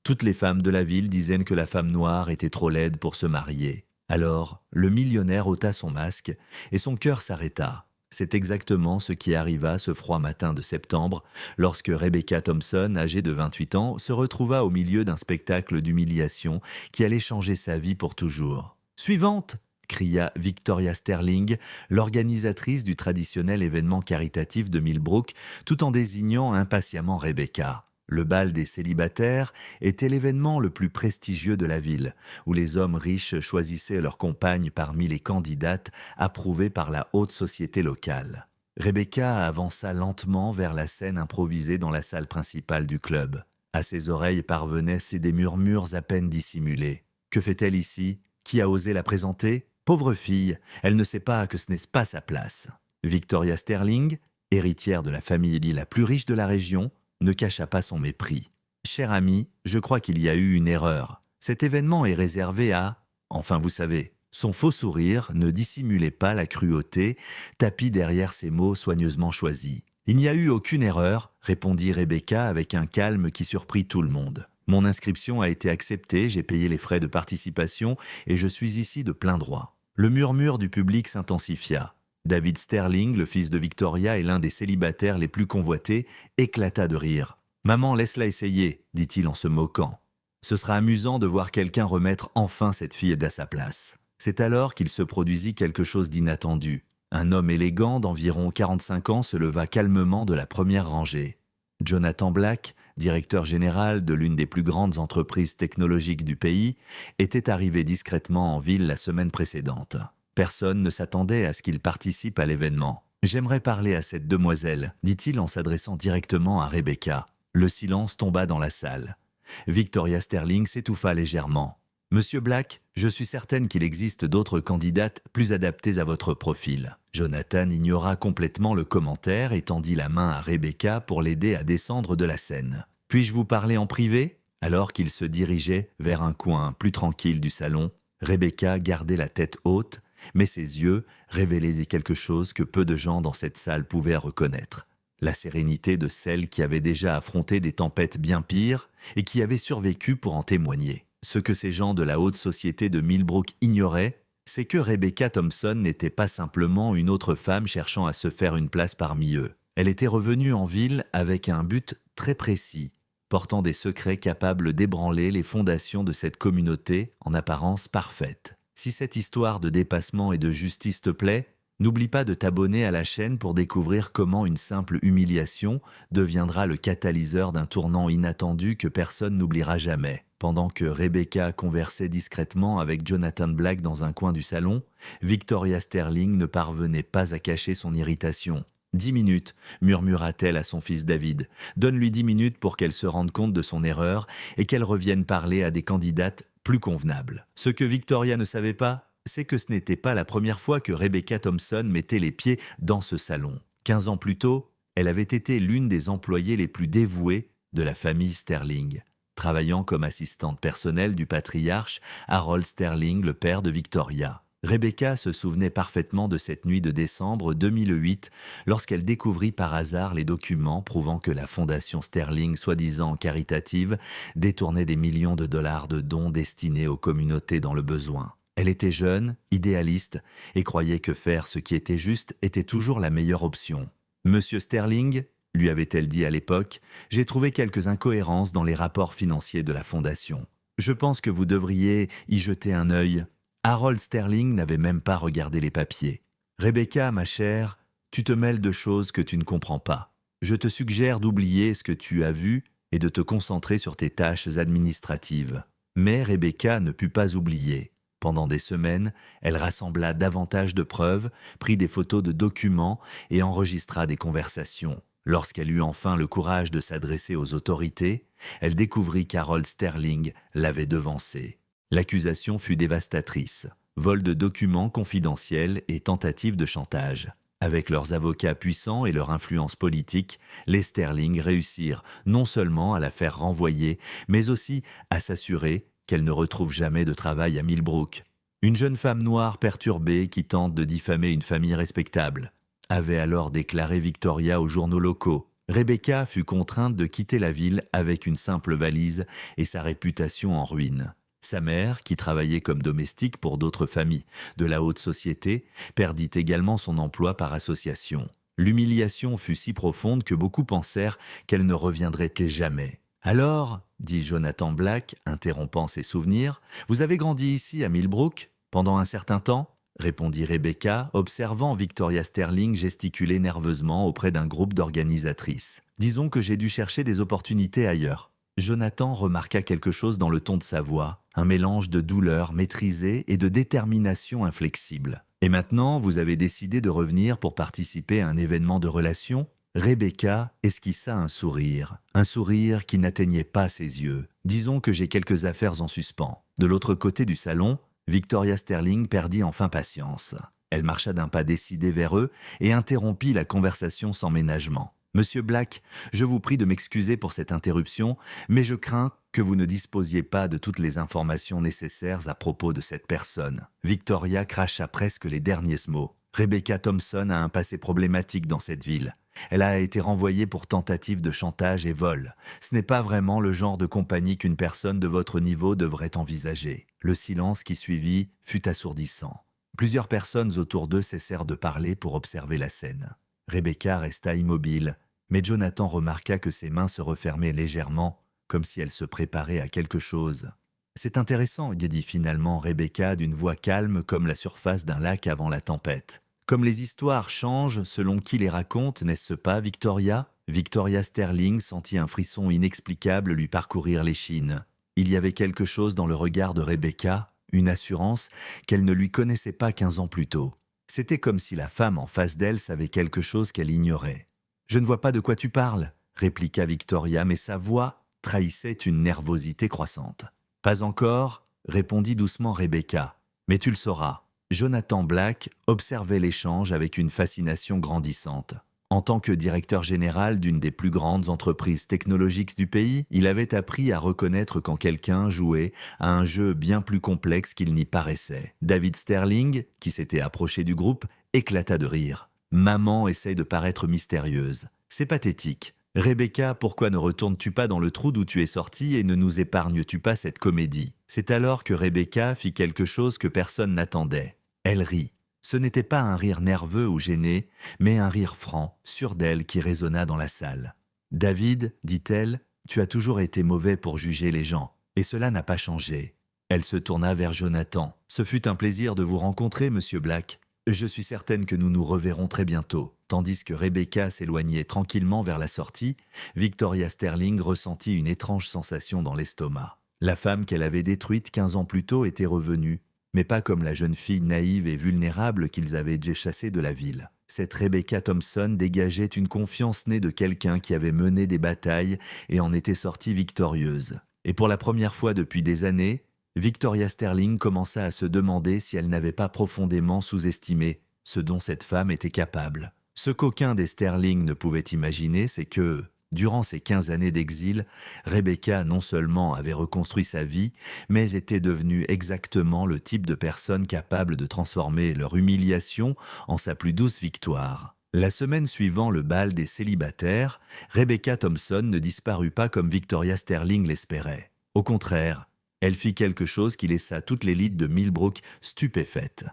Toutes les femmes de la ville disaient que la femme noire était trop laide pour se marier. Alors, le millionnaire ôta son masque et son cœur s'arrêta. C'est exactement ce qui arriva ce froid matin de septembre, lorsque Rebecca Thompson, âgée de 28 ans, se retrouva au milieu d'un spectacle d'humiliation qui allait changer sa vie pour toujours. « Suivante !» cria Victoria Sterling, l'organisatrice du traditionnel événement caritatif de Millbrook, tout en désignant impatiemment Rebecca. Le bal des célibataires était l'événement le plus prestigieux de la ville, où les hommes riches choisissaient leurs compagnes parmi les candidates approuvées par la haute société locale. Rebecca avança lentement vers la scène improvisée dans la salle principale du club. À ses oreilles parvenaient des murmures à peine dissimulés. « Que fait-elle ici? Qui a osé la présenter? Pauvre fille, elle ne sait pas que ce n'est pas sa place. » Victoria Sterling, héritière de la famille la plus riche de la région, ne cacha pas son mépris. « Cher ami, je crois qu'il y a eu une erreur. Cet événement est réservé à... Enfin, vous savez. » Son faux sourire ne dissimulait pas la cruauté, tapie derrière ses mots soigneusement choisis. « Il n'y a eu aucune erreur, » répondit Rebecca avec un calme qui surprit tout le monde. « Mon inscription a été acceptée, j'ai payé les frais de participation et je suis ici de plein droit. » Le murmure du public s'intensifia. David Sterling, le fils de Victoria et l'un des célibataires les plus convoités, éclata de rire. « Maman, laisse-la essayer, » dit-il en se moquant. « Ce sera amusant de voir quelqu'un remettre enfin cette fille à sa place. » C'est alors qu'il se produisit quelque chose d'inattendu. Un homme élégant d'environ 45 ans se leva calmement de la première rangée. Jonathan Black, directeur général de l'une des plus grandes entreprises technologiques du pays, était arrivé discrètement en ville la semaine précédente. Personne ne s'attendait à ce qu'il participe à l'événement. « J'aimerais parler à cette demoiselle, » dit-il en s'adressant directement à Rebecca. Le silence tomba dans la salle. Victoria Sterling s'étouffa légèrement. « Monsieur Black, je suis certaine qu'il existe d'autres candidates plus adaptées à votre profil. » Jonathan ignora complètement le commentaire et tendit la main à Rebecca pour l'aider à descendre de la scène. « Puis-je vous parler en privé ?» Alors qu'il se dirigeait vers un coin plus tranquille du salon, Rebecca gardait la tête haute, mais ses yeux révélaient quelque chose que peu de gens dans cette salle pouvaient reconnaître. La sérénité de celle qui avait déjà affronté des tempêtes bien pires et qui avait survécu pour en témoigner. Ce que ces gens de la haute société de Millbrook ignoraient, c'est que Rebecca Thompson n'était pas simplement une autre femme cherchant à se faire une place parmi eux. Elle était revenue en ville avec un but très précis, portant des secrets capables d'ébranler les fondations de cette communauté en apparence parfaite. Si cette histoire de dépassement et de justice te plaît, n'oublie pas de t'abonner à la chaîne pour découvrir comment une simple humiliation deviendra le catalyseur d'un tournant inattendu que personne n'oubliera jamais. Pendant que Rebecca conversait discrètement avec Jonathan Black dans un coin du salon, Victoria Sterling ne parvenait pas à cacher son irritation. « 10 minutes, murmura-t-elle à son fils David. « Donne-lui 10 minutes pour qu'elle se rende compte de son erreur et qu'elle revienne parler à des candidates plus convenables. » Ce que Victoria ne savait pas, c'est que ce n'était pas la première fois que Rebecca Thompson mettait les pieds dans ce salon. 15 ans plus tôt, elle avait été l'une des employées les plus dévouées de la famille Sterling, travaillant comme assistante personnelle du patriarche Harold Sterling, le père de Victoria. Rebecca se souvenait parfaitement de cette nuit de décembre 2008 lorsqu'elle découvrit par hasard les documents prouvant que la fondation Sterling, soi-disant caritative, détournait des millions de dollars de dons destinés aux communautés dans le besoin. Elle était jeune, idéaliste, et croyait que faire ce qui était juste était toujours la meilleure option. « Monsieur Sterling », lui avait-elle dit à l'époque, « j'ai trouvé quelques incohérences dans les rapports financiers de la fondation. Je pense que vous devriez y jeter un œil. » Harold Sterling n'avait même pas regardé les papiers. « Rebecca, ma chère, tu te mêles de choses que tu ne comprends pas. Je te suggère d'oublier ce que tu as vu et de te concentrer sur tes tâches administratives. » Mais Rebecca ne put pas oublier. Pendant des semaines, elle rassembla davantage de preuves, prit des photos de documents et enregistra des conversations. Lorsqu'elle eut enfin le courage de s'adresser aux autorités, elle découvrit qu'Harold Sterling l'avait devancée. L'accusation fut dévastatrice. Vol de documents confidentiels et tentative de chantage. Avec leurs avocats puissants et leur influence politique, les Sterling réussirent non seulement à la faire renvoyer, mais aussi à s'assurer qu'elle ne retrouve jamais de travail à Millbrook. Une jeune femme noire perturbée qui tente de diffamer une famille respectable, avait alors déclaré Victoria aux journaux locaux. Rebecca fut contrainte de quitter la ville avec une simple valise et sa réputation en ruine. Sa mère, qui travaillait comme domestique pour d'autres familles de la haute société, perdit également son emploi par association. L'humiliation fut si profonde que beaucoup pensèrent qu'elle ne reviendrait jamais. Alors, dit Jonathan Black, interrompant ses souvenirs, vous avez grandi ici à Millbrook pendant un certain temps? Répondit Rebecca, observant Victoria Sterling gesticuler nerveusement auprès d'un groupe d'organisatrices. Disons que j'ai dû chercher des opportunités ailleurs. Jonathan remarqua quelque chose dans le ton de sa voix, un mélange de douleur maîtrisée et de détermination inflexible. Et maintenant, vous avez décidé de revenir pour participer à un événement de relation? Rebecca esquissa un sourire qui n'atteignait pas ses yeux. Disons que j'ai quelques affaires en suspens. De l'autre côté du salon, Victoria Sterling perdit enfin patience. Elle marcha d'un pas décidé vers eux et interrompit la conversation sans ménagement. « Monsieur Black, je vous prie de m'excuser pour cette interruption, mais je crains que vous ne disposiez pas de toutes les informations nécessaires à propos de cette personne. » Victoria cracha presque les derniers mots. Rebecca Thompson a un passé problématique dans cette ville. Elle a été renvoyée pour tentative de chantage et vol. Ce n'est pas vraiment le genre de compagnie qu'une personne de votre niveau devrait envisager. Le silence qui suivit fut assourdissant. Plusieurs personnes autour d'eux cessèrent de parler pour observer la scène. Rebecca resta immobile, mais Jonathan remarqua que ses mains se refermaient légèrement, comme si elle se préparait à quelque chose. « C'est intéressant », dit finalement Rebecca d'une voix calme comme la surface d'un lac avant la tempête. « Comme les histoires changent selon qui les raconte, n'est-ce pas, Victoria ?» Victoria Sterling sentit un frisson inexplicable lui parcourir l'échine. Il y avait quelque chose dans le regard de Rebecca, une assurance qu'elle ne lui connaissait pas 15 ans plus tôt. C'était comme si la femme en face d'elle savait quelque chose qu'elle ignorait. « Je ne vois pas de quoi tu parles », répliqua Victoria, mais sa voix trahissait une nervosité croissante. « Pas encore », répondit doucement Rebecca, « mais tu le sauras. » Jonathan Black observait l'échange avec une fascination grandissante. En tant que directeur général d'une des plus grandes entreprises technologiques du pays, il avait appris à reconnaître quand quelqu'un jouait à un jeu bien plus complexe qu'il n'y paraissait. David Sterling, qui s'était approché du groupe, éclata de rire. « Maman essaie de paraître mystérieuse. C'est pathétique. Rebecca, pourquoi ne retournes-tu pas dans le trou d'où tu es sortie et ne nous épargnes-tu pas cette comédie ?» C'est alors que Rebecca fit quelque chose que personne n'attendait. Elle rit. Ce n'était pas un rire nerveux ou gêné, mais un rire franc, sûr d'elle qui résonna dans la salle. « David, dit-elle, tu as toujours été mauvais pour juger les gens, et cela n'a pas changé. » Elle se tourna vers Jonathan. « Ce fut un plaisir de vous rencontrer, monsieur Black. Je suis certaine que nous nous reverrons très bientôt. » Tandis que Rebecca s'éloignait tranquillement vers la sortie, Victoria Sterling ressentit une étrange sensation dans l'estomac. La femme qu'elle avait détruite 15 ans plus tôt était revenue, mais pas comme la jeune fille naïve et vulnérable qu'ils avaient déjà chassée de la ville. Cette Rebecca Thompson dégageait une confiance née de quelqu'un qui avait mené des batailles et en était sortie victorieuse. Et pour la première fois depuis des années, Victoria Sterling commença à se demander si elle n'avait pas profondément sous-estimé ce dont cette femme était capable. Ce qu'aucun des Sterling ne pouvait imaginer, c'est que, durant ces 15 années d'exil, Rebecca non seulement avait reconstruit sa vie, mais était devenue exactement le type de personne capable de transformer leur humiliation en sa plus douce victoire. La semaine suivant le bal des célibataires, Rebecca Thompson ne disparut pas comme Victoria Sterling l'espérait. Au contraire, elle fit quelque chose qui laissa toute l'élite de Millbrook stupéfaite.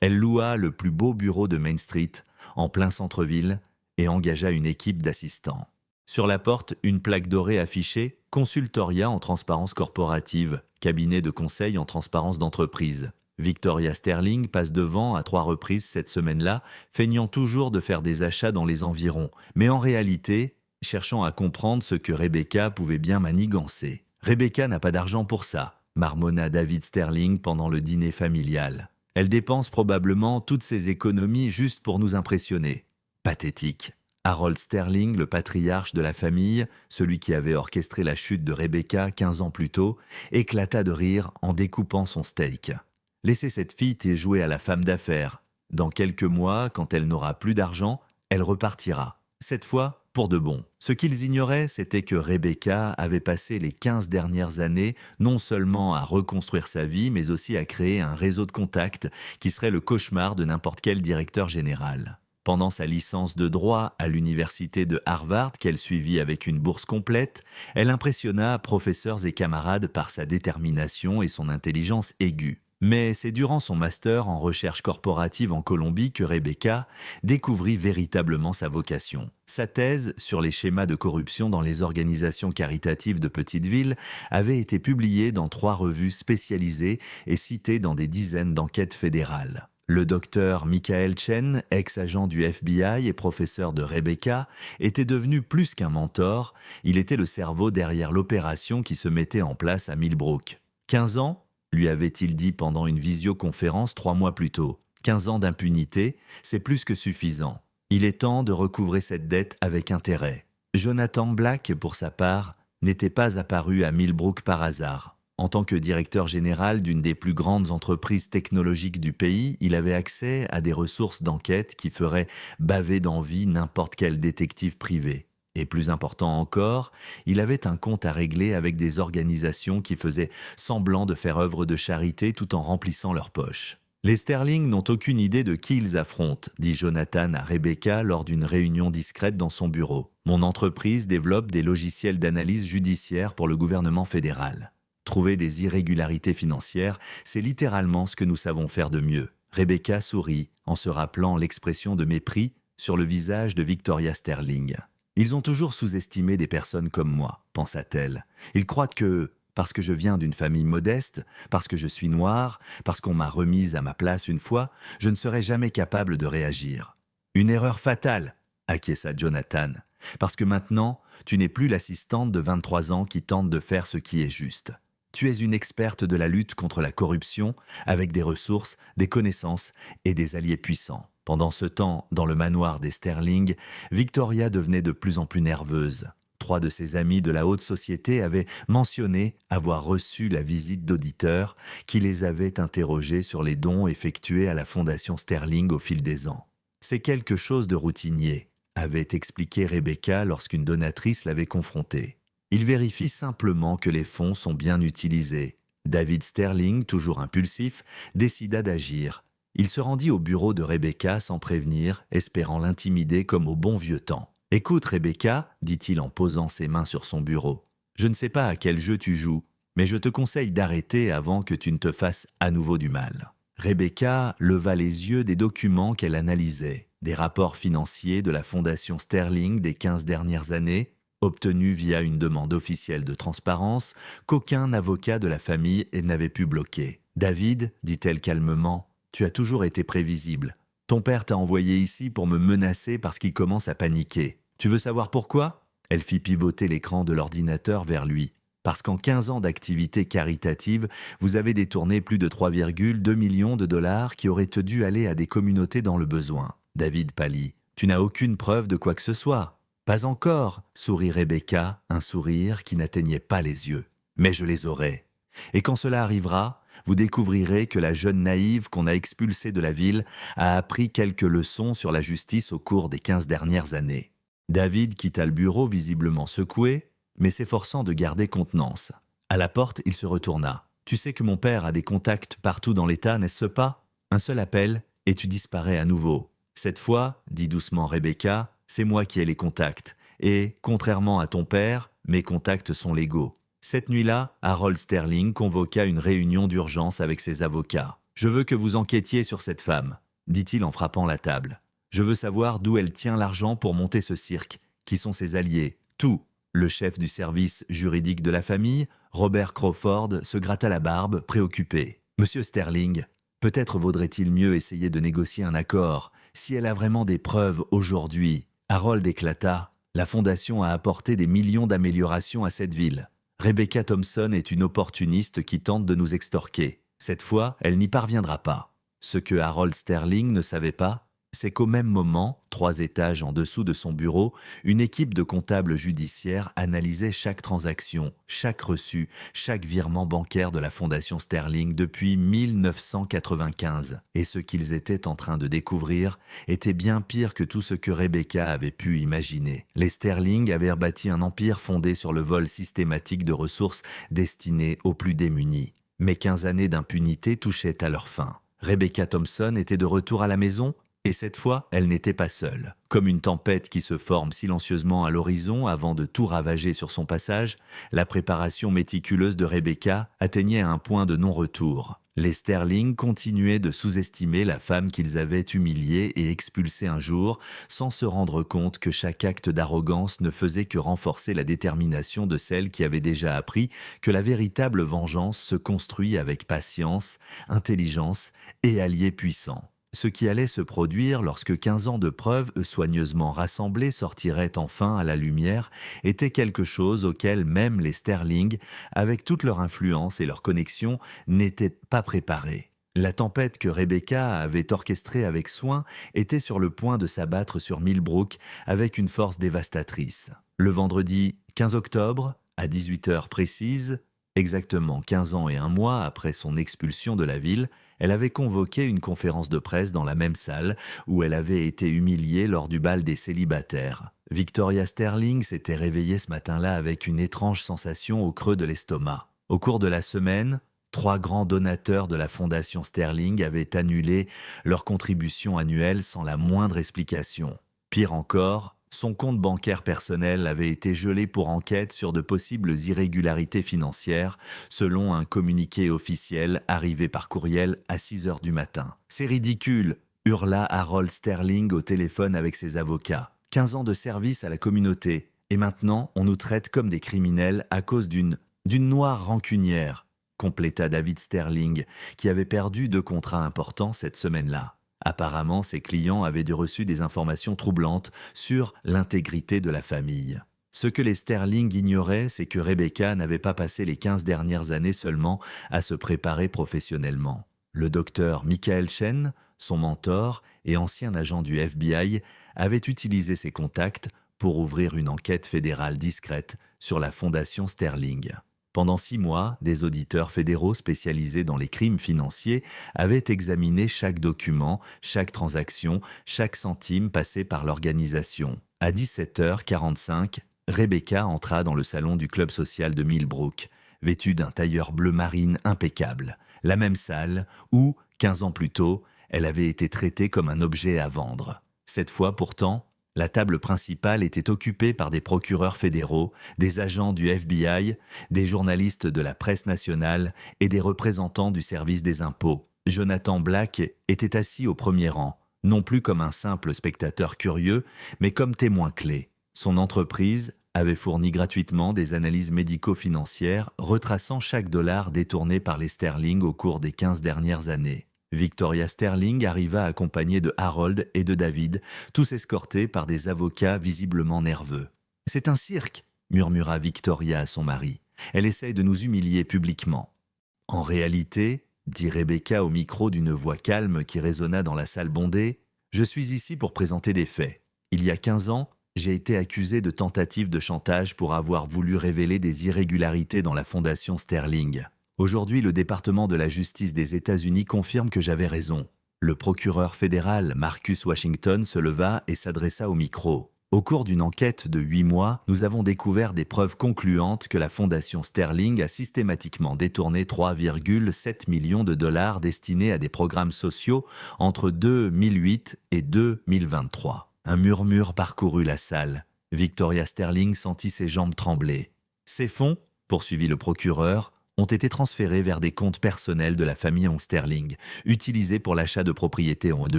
Elle loua le plus beau bureau de Main Street, en plein centre-ville, et engagea une équipe d'assistants. Sur la porte, une plaque dorée affichait « Consultoria en transparence corporative, cabinet de conseil en transparence d'entreprise ». Victoria Sterling passe devant à 3 reprises cette semaine-là, feignant toujours de faire des achats dans les environs, mais en réalité, cherchant à comprendre ce que Rebecca pouvait bien manigancer. « Rebecca n'a pas d'argent pour ça », marmonna David Sterling pendant le dîner familial. « Elle dépense probablement toutes ses économies juste pour nous impressionner. » Pathétique. Harold Sterling, le patriarche de la famille, celui qui avait orchestré la chute de Rebecca 15 ans plus tôt, éclata de rire en découpant son steak. « Laissez cette fille jouer à la femme d'affaires. Dans quelques mois, quand elle n'aura plus d'argent, elle repartira. Cette fois, pour de bon. » Ce qu'ils ignoraient, c'était que Rebecca avait passé les 15 dernières années non seulement à reconstruire sa vie, mais aussi à créer un réseau de contacts qui serait le cauchemar de n'importe quel directeur général. Pendant sa licence de droit à l'université de Harvard qu'elle suivit avec une bourse complète, elle impressionna professeurs et camarades par sa détermination et son intelligence aiguë. Mais c'est durant son master en recherche corporative en Colombie que Rebecca découvrit véritablement sa vocation. Sa thèse sur les schémas de corruption dans les organisations caritatives de petites villes avait été publiée dans 3 revues spécialisées et citée dans des dizaines d'enquêtes fédérales. Le docteur Michael Chen, ex-agent du FBI et professeur de Rebecca, était devenu plus qu'un mentor, il était le cerveau derrière l'opération qui se mettait en place à Millbrook. 15 ans, lui avait-il dit pendant une visioconférence 3 mois plus tôt. 15 ans d'impunité, c'est plus que suffisant. Il est temps de recouvrer cette dette avec intérêt. Jonathan Black, pour sa part, n'était pas apparu à Millbrook par hasard. En tant que directeur général d'une des plus grandes entreprises technologiques du pays, il avait accès à des ressources d'enquête qui feraient baver d'envie n'importe quel détective privé. Et plus important encore, il avait un compte à régler avec des organisations qui faisaient semblant de faire œuvre de charité tout en remplissant leurs poches. Les Sterling n'ont aucune idée de qui ils affrontent, dit Jonathan à Rebecca lors d'une réunion discrète dans son bureau. Mon entreprise développe des logiciels d'analyse judiciaire pour le gouvernement fédéral. Trouver des irrégularités financières, c'est littéralement ce que nous savons faire de mieux. Rebecca sourit en se rappelant l'expression de mépris sur le visage de Victoria Sterling. Ils ont toujours sous-estimé des personnes comme moi, pensa-t-elle. Ils croient que, parce que je viens d'une famille modeste, parce que je suis noire, parce qu'on m'a remise à ma place une fois, je ne serai jamais capable de réagir. Une erreur fatale, acquiesça Jonathan, parce que maintenant, tu n'es plus l'assistante de 23 ans qui tente de faire ce qui est juste. Tu es une experte de la lutte contre la corruption, avec des ressources, des connaissances et des alliés puissants. Pendant ce temps, dans le manoir des Sterling, Victoria devenait de plus en plus nerveuse. 3 de ses amis de la haute société avaient mentionné avoir reçu la visite d'auditeurs qui les avaient interrogés sur les dons effectués à la Fondation Sterling au fil des ans. C'est quelque chose de routinier, avait expliqué Rebecca lorsqu'une donatrice l'avait confrontée. Il vérifie simplement que les fonds sont bien utilisés. David Sterling, toujours impulsif, décida d'agir. Il se rendit au bureau de Rebecca sans prévenir, espérant l'intimider comme au bon vieux temps. « Écoute, Rebecca, dit-il en posant ses mains sur son bureau, je ne sais pas à quel jeu tu joues, mais je te conseille d'arrêter avant que tu ne te fasses à nouveau du mal. » Rebecca leva les yeux des documents qu'elle analysait, des rapports financiers de la Fondation Sterling des 15 dernières années, obtenus via une demande officielle de transparence qu'aucun avocat de la famille n'avait pu bloquer. « David, dit-elle calmement, tu as toujours été prévisible. Ton père t'a envoyé ici pour me menacer parce qu'il commence à paniquer. Tu veux savoir pourquoi ? » Elle fit pivoter l'écran de l'ordinateur vers lui. « Parce qu'en 15 ans d'activité caritative, vous avez détourné plus de 3,2 millions de dollars qui auraient dû aller à des communautés dans le besoin. » David pâlit. « Tu n'as aucune preuve de quoi que ce soit. »« Pas encore, » sourit Rebecca, un sourire qui n'atteignait pas les yeux. « Mais je les aurai. Et quand cela arrivera, vous découvrirez que la jeune naïve qu'on a expulsée de la ville a appris quelques leçons sur la justice au cours des 15 dernières années. » David quitta le bureau visiblement secoué, mais s'efforçant de garder contenance. À la porte, il se retourna. « Tu sais que mon père a des contacts partout dans l'État, n'est-ce pas ? Un seul appel, et tu disparais à nouveau. Cette fois, dit doucement Rebecca, c'est moi qui ai les contacts. Et, contrairement à ton père, mes contacts sont légaux. » Cette nuit-là, Harold Sterling convoqua une réunion d'urgence avec ses avocats. « Je veux que vous enquêtiez sur cette femme, » dit-il en frappant la table. « Je veux savoir d'où elle tient l'argent pour monter ce cirque, qui sont ses alliés, tout. » Le chef du service juridique de la famille, Robert Crawford, se gratta la barbe, préoccupé. « Monsieur Sterling, peut-être vaudrait-il mieux essayer de négocier un accord. Si elle a vraiment des preuves aujourd'hui. » Harold éclata. « La Fondation a apporté des millions d'améliorations à cette ville. Rebecca Thompson est une opportuniste qui tente de nous extorquer. Cette fois, elle n'y parviendra pas. » Ce que Harold Sterling ne savait pas, c'est qu'au même moment, 3 étages en dessous de son bureau, une équipe de comptables judiciaires analysait chaque transaction, chaque reçu, chaque virement bancaire de la Fondation Sterling depuis 1995. Et ce qu'ils étaient en train de découvrir était bien pire que tout ce que Rebecca avait pu imaginer. Les Sterling avaient bâti un empire fondé sur le vol systématique de ressources destinées aux plus démunis. Mais 15 années d'impunité touchaient à leur fin. Rebecca Thompson était de retour à la maison. Et cette fois, elle n'était pas seule. Comme une tempête qui se forme silencieusement à l'horizon avant de tout ravager sur son passage, la préparation méticuleuse de Rebecca atteignait un point de non-retour. Les Sterling continuaient de sous-estimer la femme qu'ils avaient humiliée et expulsée un jour, sans se rendre compte que chaque acte d'arrogance ne faisait que renforcer la détermination de celle qui avait déjà appris que la véritable vengeance se construit avec patience, intelligence et alliés puissants. Ce qui allait se produire lorsque 15 ans de preuves soigneusement rassemblées sortiraient enfin à la lumière était quelque chose auquel même les Sterling, avec toute leur influence et leur connexion, n'étaient pas préparés. La tempête que Rebecca avait orchestrée avec soin était sur le point de s'abattre sur Millbrook avec une force dévastatrice. Le vendredi 15 octobre, à 18 heures précises, exactement 15 ans et un mois après son expulsion de la ville, elle avait convoqué une conférence de presse dans la même salle où elle avait été humiliée lors du bal des célibataires. Victoria Sterling s'était réveillée ce matin-là avec une étrange sensation au creux de l'estomac. Au cours de la semaine, 3 grands donateurs de la Fondation Sterling avaient annulé leur contribution annuelle sans la moindre explication. Pire encore, son compte bancaire personnel avait été gelé pour enquête sur de possibles irrégularités financières, selon un communiqué officiel arrivé par courriel à 6 heures du matin. « C'est ridicule !» hurla Harold Sterling au téléphone avec ses avocats. 15 ans de service à la communauté, et maintenant on nous traite comme des criminels à cause d'une noire rancunière, compléta David Sterling, qui avait perdu 2 contrats importants cette semaine-là. Apparemment, ses clients avaient reçu des informations troublantes sur l'intégrité de la famille. Ce que les Sterling ignoraient, c'est que Rebecca n'avait pas passé les 15 dernières années seulement à se préparer professionnellement. Le docteur Michael Chen, son mentor et ancien agent du FBI, avait utilisé ses contacts pour ouvrir une enquête fédérale discrète sur la Fondation Sterling. Pendant 6 mois, des auditeurs fédéraux spécialisés dans les crimes financiers avaient examiné chaque document, chaque transaction, chaque centime passé par l'organisation. À 17h45, Rebecca entra dans le salon du club social de Millbrook, vêtue d'un tailleur bleu marine impeccable. La même salle où, 15 ans plus tôt, elle avait été traitée comme un objet à vendre. Cette fois pourtant, la table principale était occupée par des procureurs fédéraux, des agents du FBI, des journalistes de la presse nationale et des représentants du service des impôts. Jonathan Black était assis au premier rang, non plus comme un simple spectateur curieux, mais comme témoin clé. Son entreprise avait fourni gratuitement des analyses médico-financières retraçant chaque dollar détourné par les Sterling au cours des 15 dernières années. Victoria Sterling arriva accompagnée de Harold et de David, tous escortés par des avocats visiblement nerveux. « C'est un cirque !» murmura Victoria à son mari. « Elle essaye de nous humilier publiquement. » « En réalité, dit Rebecca au micro d'une voix calme qui résonna dans la salle bondée, « je suis ici pour présenter des faits. Il y a 15 ans, j'ai été accusée de tentative de chantage pour avoir voulu révéler des irrégularités dans la Fondation Sterling. Aujourd'hui, le département de la justice des États-Unis confirme que j'avais raison. » Le procureur fédéral Marcus Washington se leva et s'adressa au micro. « Au cours d'une enquête de 8 mois, nous avons découvert des preuves concluantes que la Fondation Sterling a systématiquement détourné 3,7 millions de dollars destinés à des programmes sociaux entre 2008 et 2023. » Un murmure parcourut la salle. Victoria Sterling sentit ses jambes trembler. « Ces fonds, poursuivit le procureur, ont été transférés vers des comptes personnels de la famille Sterling, utilisés pour l'achat de propriétés de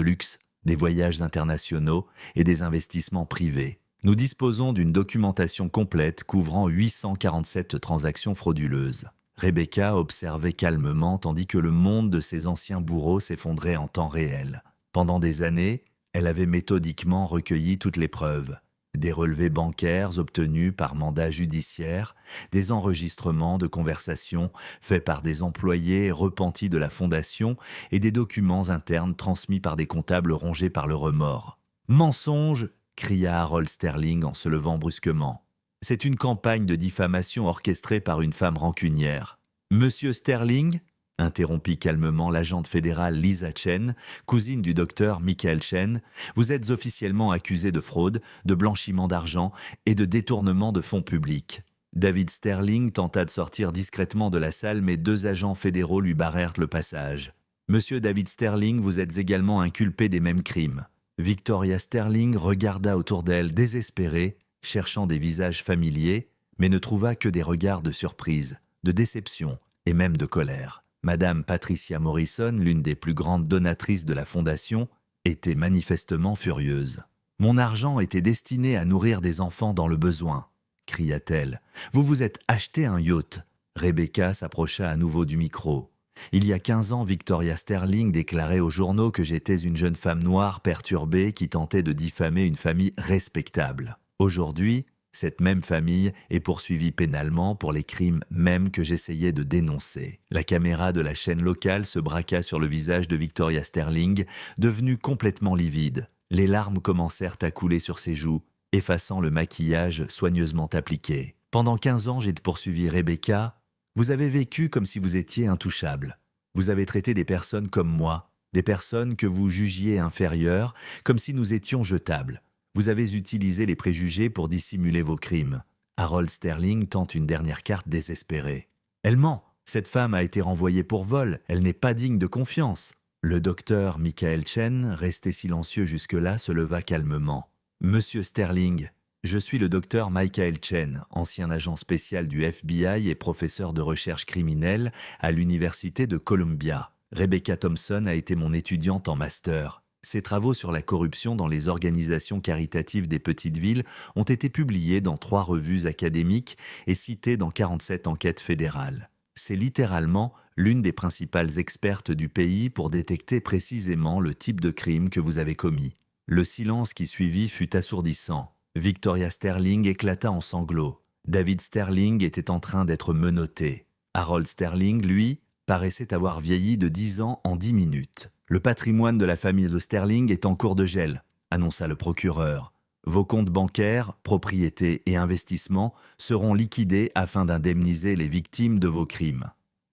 luxe, des voyages internationaux et des investissements privés. Nous disposons d'une documentation complète couvrant 847 transactions frauduleuses. » Rebecca observait calmement tandis que le monde de ses anciens bourreaux s'effondrait en temps réel. Pendant des années, elle avait méthodiquement recueilli toutes les preuves. Des relevés bancaires obtenus par mandat judiciaire, des enregistrements de conversations faits par des employés repentis de la Fondation et des documents internes transmis par des comptables rongés par le remords. « Mensonge !» cria Harold Sterling en se levant brusquement. « C'est une campagne de diffamation orchestrée par une femme rancunière. Monsieur Sterling ?» interrompit calmement l'agente fédérale Lisa Chen, cousine du docteur Michael Chen, « vous êtes officiellement accusé de fraude, de blanchiment d'argent et de détournement de fonds publics. » David Sterling tenta de sortir discrètement de la salle, mais 2 agents fédéraux lui barrèrent le passage. « Monsieur David Sterling, vous êtes également inculpé des mêmes crimes. » Victoria Sterling regarda autour d'elle désespérée, cherchant des visages familiers, mais ne trouva que des regards de surprise, de déception et même de colère. Madame Patricia Morrison, l'une des plus grandes donatrices de la fondation, était manifestement furieuse. « Mon argent était destiné à nourrir des enfants dans le besoin », cria-t-elle. « Vous vous êtes acheté un yacht ». Rebecca s'approcha à nouveau du micro. « Il y a 15 ans, Victoria Sterling déclarait aux journaux que j'étais une jeune femme noire perturbée qui tentait de diffamer une famille respectable. Aujourd'hui, cette même famille est poursuivie pénalement pour les crimes mêmes que j'essayais de dénoncer. » La caméra de la chaîne locale se braqua sur le visage de Victoria Sterling, devenue complètement livide. Les larmes commencèrent à couler sur ses joues, effaçant le maquillage soigneusement appliqué. « Pendant 15 ans, j'ai poursuivi Rebecca. Vous avez vécu comme si vous étiez intouchable. Vous avez traité des personnes comme moi, des personnes que vous jugiez inférieures, comme si nous étions jetables. Vous avez utilisé les préjugés pour dissimuler vos crimes. » Harold Sterling tente une dernière carte désespérée. « Elle ment. Cette femme a été renvoyée pour vol. Elle n'est pas digne de confiance. » Le docteur Michael Chen, resté silencieux jusque-là, se leva calmement. « Monsieur Sterling, je suis le docteur Michael Chen, ancien agent spécial du FBI et professeur de recherche criminelle à l'université de Columbia. Rebecca Thompson a été mon étudiante en master. Ses travaux sur la corruption dans les organisations caritatives des petites villes ont été publiés dans 3 revues académiques et cités dans 47 enquêtes fédérales. C'est littéralement l'une des principales expertes du pays pour détecter précisément le type de crime que vous avez commis. » Le silence qui suivit fut assourdissant. Victoria Sterling éclata en sanglots. David Sterling était en train d'être menotté. Harold Sterling, lui, paraissait avoir vieilli de 10 ans en 10 minutes. « Le patrimoine de la famille de Sterling est en cours de gel », annonça le procureur. « Vos comptes bancaires, propriétés et investissements seront liquidés afin d'indemniser les victimes de vos crimes. »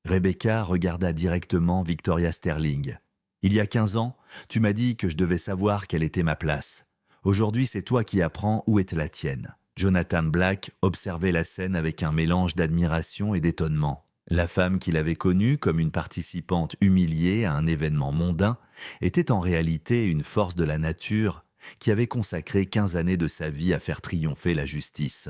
Rebecca regarda directement Victoria Sterling. « Il y a 15 ans, tu m'as dit que je devais savoir quelle était ma place. Aujourd'hui, c'est toi qui apprends où est la tienne. » Jonathan Black observait la scène avec un mélange d'admiration et d'étonnement. La femme qu'il avait connue comme une participante humiliée à un événement mondain était en réalité une force de la nature qui avait consacré 15 années de sa vie à faire triompher la justice.